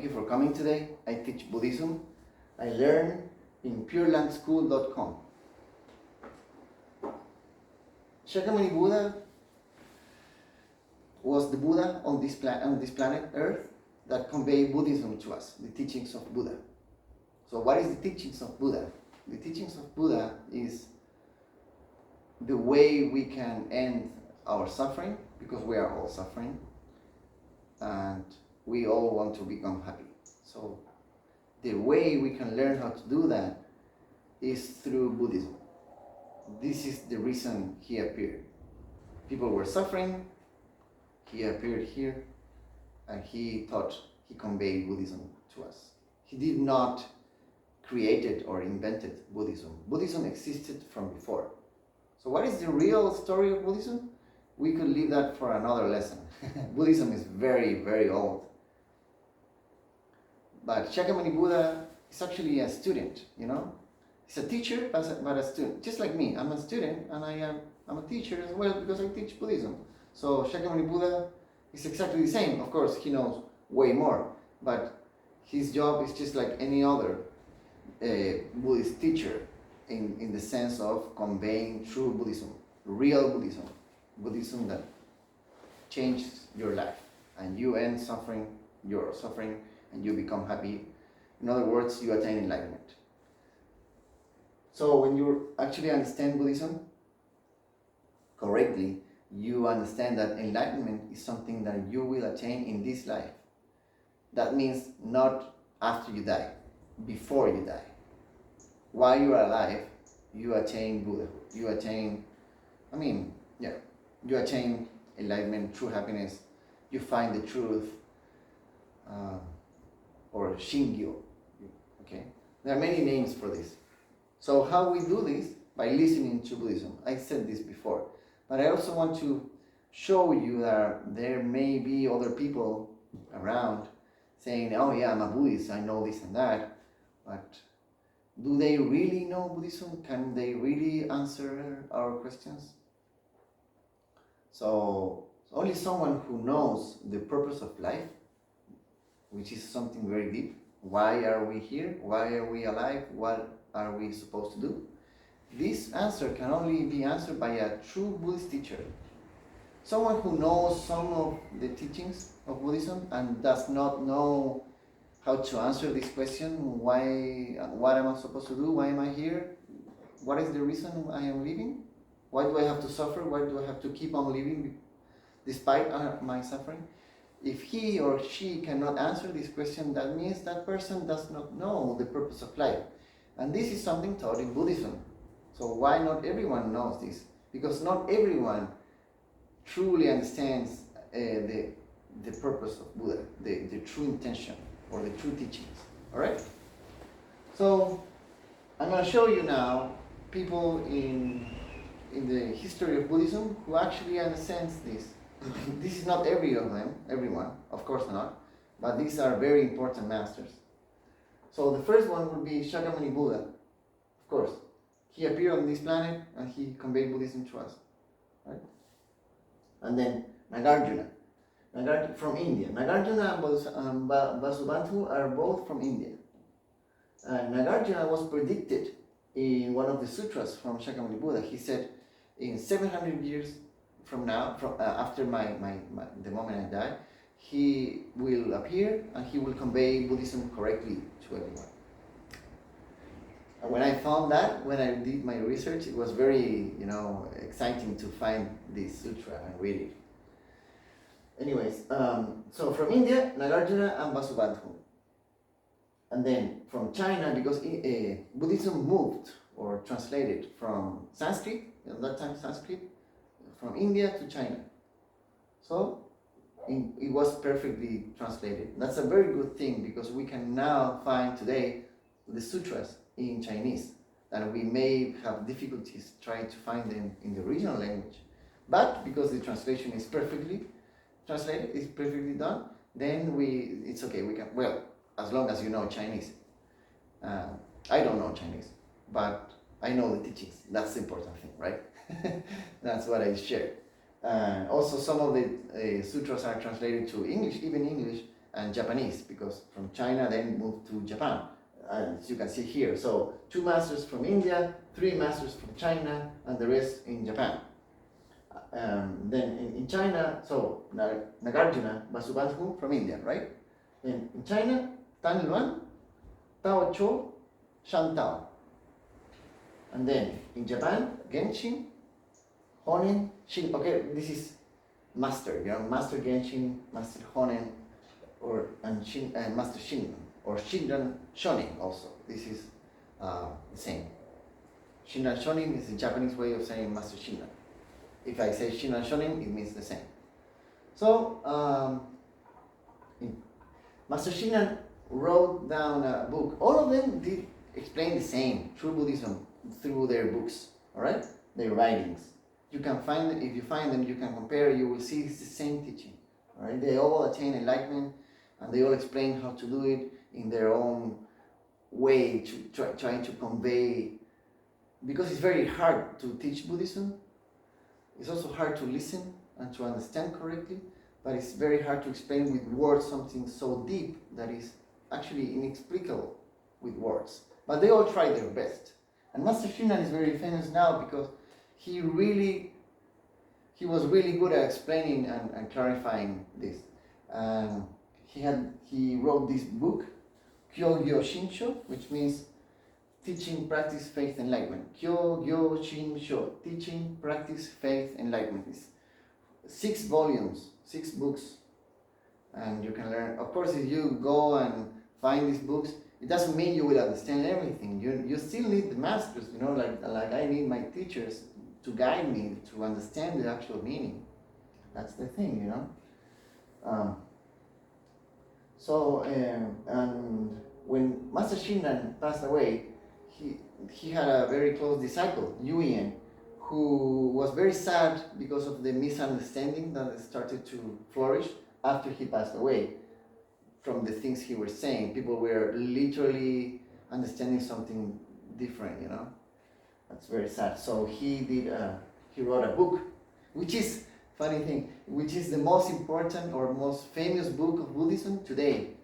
Thank you for coming today. I teach Buddhism. I learn in purelandschool.com. Shakyamuni Buddha was the Buddha on this planet Earth that conveyed Buddhism to us, the teachings of Buddha. So what is the teachings of Buddha? The teachings of Buddha is the way we can end our suffering, because we are all suffering, and we all want to become happy. So the way we can learn how to do that is through Buddhism. This is the reason he appeared. People were suffering, he appeared here, and he conveyed Buddhism to us. He did not create it or invented Buddhism. Buddhism existed from before. So what is the real story of Buddhism? We could leave that for another lesson. Buddhism is very, very old. But Shakyamuni Buddha is actually a student, you know? He's a teacher, but a student. Just like me, I'm a student and I'm a teacher as well because I teach Buddhism. So Shakyamuni Buddha is exactly the same. Of course, he knows way more, but his job is just like any other Buddhist teacher in the sense of conveying true Buddhism, real Buddhism, Buddhism that changes your life and you end your suffering, and you become happy. In other words, you attain enlightenment. So when you actually understand Buddhism correctly, you understand that enlightenment is something that you will attain in this life. That means not after you die, before you die. While you are alive, you attain Buddha. You attain enlightenment, true happiness. You find the truth, or Shingyo. Okay, there are many names for this. So how we do this? By listening to Buddhism. I said this before, but I also want to show you that there may be other people around saying, oh yeah, I'm a Buddhist, I know this and that, but do they really know Buddhism? Can they really answer our questions? So only someone who knows the purpose of life, which is something very deep. Why are we here? Why are we alive? What are we supposed to do? This answer can only be answered by a true Buddhist teacher. Someone who knows some of the teachings of Buddhism and does not know how to answer this question, what am I supposed to do? Why am I here? What is the reason I am living? Why do I have to suffer? Why do I have to keep on living despite my suffering? If he or she cannot answer this question, that means that person does not know the purpose of life. And this is something taught in Buddhism. So why not everyone knows this? Because not everyone truly understands the purpose of Buddha, the true intention or the true teachings. All right? So I'm going to show you now people in the history of Buddhism who actually understands this. This is not everyone, of course not, but these are very important masters. So the first one would be Shakyamuni Buddha, of course. He appeared on this planet and he conveyed Buddhism to us, right? And then Nagarjuna from India. Nagarjuna and Vasubandhu are both from India. Nagarjuna was predicted in one of the sutras from Shakyamuni Buddha. He said, in 700 years from now, after the moment I die, he will appear and he will convey Buddhism correctly to everyone. And when I found that, when I did my research, it was very, exciting to find this sutra and read it. Anyways, so from India, Nagarjuna and Vasubandhu. And then from China, because Buddhism moved or translated from Sanskrit, at that time Sanskrit, from India to China. So it was perfectly translated. That's a very good thing because we can now find today the sutras in Chinese, and we may have difficulties trying to find them in the original language. But because the translation is perfectly translated, it's perfectly done, then it's okay. We can, well, as long as you know Chinese. I don't know Chinese, but I know the teachings. That's the important thing, right? That's what I share. Also, some of the sutras are translated to English, even English, and Japanese, because from China then moved to Japan, as you can see here. So 2 masters from India, 3 masters from China, and the rest in Japan. Then in China, so Nagarjuna Vasubandhu from India, right? In China, Tan Luan, Tao Cho, Shan Tao. And then in Japan, Genshin, Honen, Shin. Okay, this is master, Master Genshin, Master Honen, and Master Shinran, or Shinran Shonin also. This is the same. Shinran Shonin is the Japanese way of saying Master Shinran. If I say Shinran Shonin, it means the same. So, Master Shinran wrote down a book. All of them did explain the same, true Buddhism, through their books, all right? Their writings. You can find them, if you find them, you can compare, you will see it's the same teaching, all right? They all attain enlightenment, and they all explain how to do it in their own way, to trying to convey, because it's very hard to teach Buddhism. It's also hard to listen and to understand correctly, but it's very hard to explain with words something so deep that is actually inexplicable with words. But they all try their best. And Master Shinran is very famous now because he was really good at explaining and clarifying this. He wrote this book, Kyogyo Shinsho, which means teaching, practice, faith, enlightenment. Kyogyo Shinsho, teaching, practice, faith, enlightenment. It's 6 volumes, 6 books, and you can learn. Of course, if you go and find these books, it doesn't mean you will understand everything. You still need the masters, like I need my teachers to guide me to understand the actual meaning. That's the thing, And when Master Shinran passed away, he had a very close disciple, Yuyen, who was very sad because of the misunderstanding that started to flourish after he passed away. From the things he was saying, people were literally understanding something different, That's very sad. So he wrote a book, which is, funny thing, which is the most important or most famous book of Buddhism today.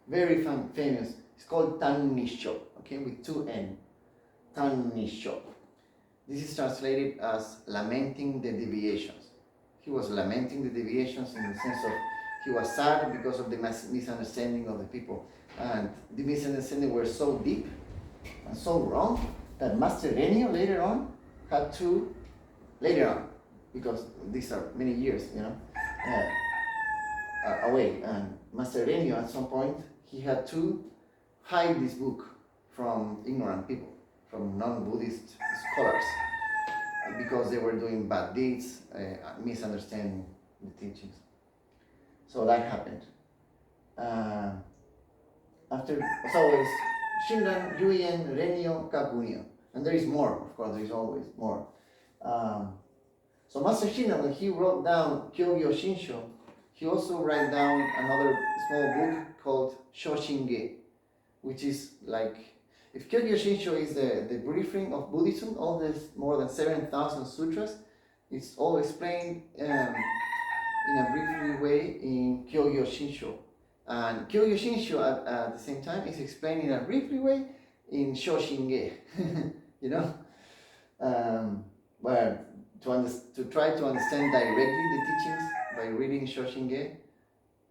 Very famous. It's called Tan Nisho, okay, with 2 N. Tan Nisho. This is translated as lamenting the deviations. He was lamenting the deviations in the sense of he was sad because of the misunderstanding of the people. And the misunderstanding were so deep and so wrong that Master Renyo later on had to, because these are many years, away. And Master Renyo at some point, he had to hide this book from ignorant people, from non-Buddhist scholars, because they were doing bad deeds, misunderstanding the teachings. So that happened. It's Shinran, Yuyen, Renyo, Kakunyo. And there is more, of course, there is always more. So Master Shinran, when he wrote down Kyogyo Shinsho, he also wrote down another small book called Shoshinge, which is like, if Kyogyo Shinsho is the briefing of Buddhism, all this more than 7,000 sutras, it's all explained in a brief way in Kyogyo Shinsho. And Kyogyo Shinsho at the same time is explained in a brief way in Shoshinge, But to try to understand directly the teachings by reading Shoshinge,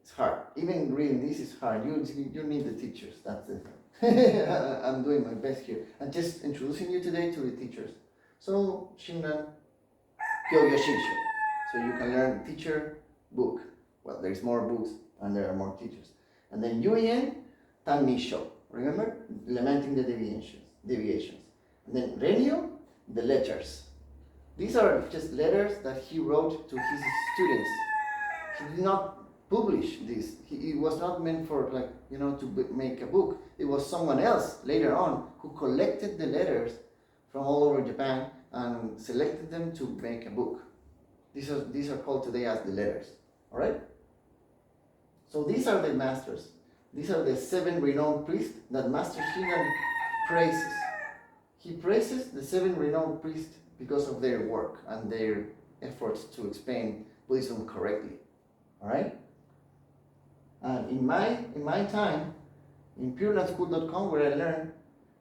it's hard. Even reading this is hard. You need the teachers, that's the thing. I'm doing my best here. I'm just introducing you today to the teachers. So, Shinran, Kyogyo Shinsho. So you can learn teacher, book. Well, there's more books and there are more teachers. And then Yuyen, Tan Nisho. Remember? Lamenting the deviations. And then Renyo, the letters. These are just letters that he wrote to his students. He did not publish this. It was not meant for to make a book. It was someone else later on who collected the letters from all over Japan and selected them to make a book. These are called today as the letters. All right? So these are the masters. These are the 7 renowned priests that Master Shinran praises. He praises the 7 renowned priests because of their work and their efforts to explain Buddhism correctly. All right? And in my time, in purelandschool.com, where I learned,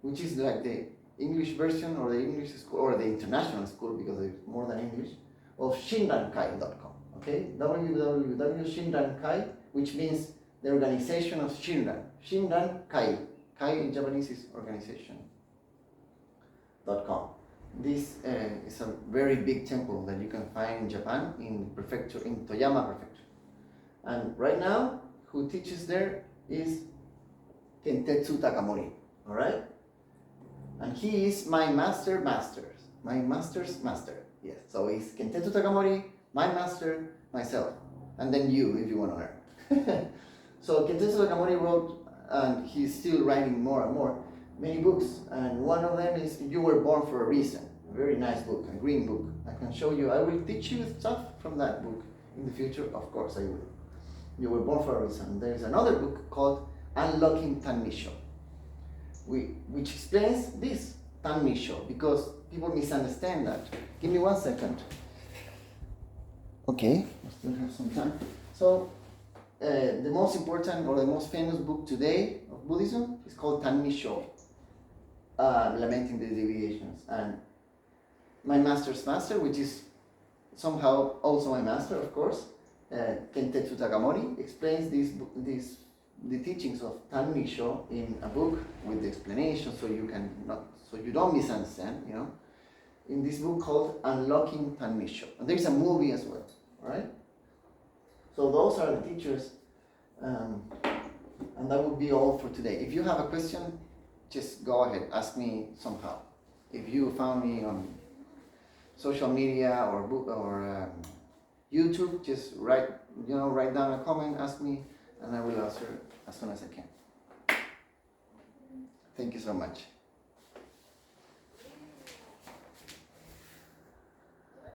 which is like the English version or the English school or the international school, because there's more than English, of shinrankai.com. Okay, www.shinrankai, which means the organization of Shinran. Shinran Kai. Kai in Japanese is organization.com. This is a very big temple that you can find in Japan, in prefecture, in Toyama prefecture. And right now, who teaches there is Kentetsu Takamori. All right, and he is my master's master. Yes, so he's Kentetsu Takamori, my master, myself, and then you, if you want to learn. So Kentetsu Takamori wrote, and he's still writing more and more, many books, and one of them is You Were Born for a Reason. A very nice book, a green book. I can show you, I will teach you stuff from that book in the future, of course I will. You Were Born for a Reason. There is another book called Unlocking Tanmisho, which explains this Tanmisho, because people misunderstand that. Give me 1 second. Okay, I still have some time. So, the most important or the most famous book today of Buddhism is called Tanmisho, Lamenting the Deviations. And my master's master, which is somehow also my master, of course, Kentetsu Takamori, explains the teachings of Tanmisho in a book with the explanation, so you don't misunderstand, you know, in this book called Unlocking Tanmisho. And there's a movie as well, all right? So those are the teachers, and that would be all for today. If you have a question, just go ahead, ask me somehow. If you found me on social media or YouTube, just write down a comment, ask me, and I will answer as soon as I can. Thank you so much.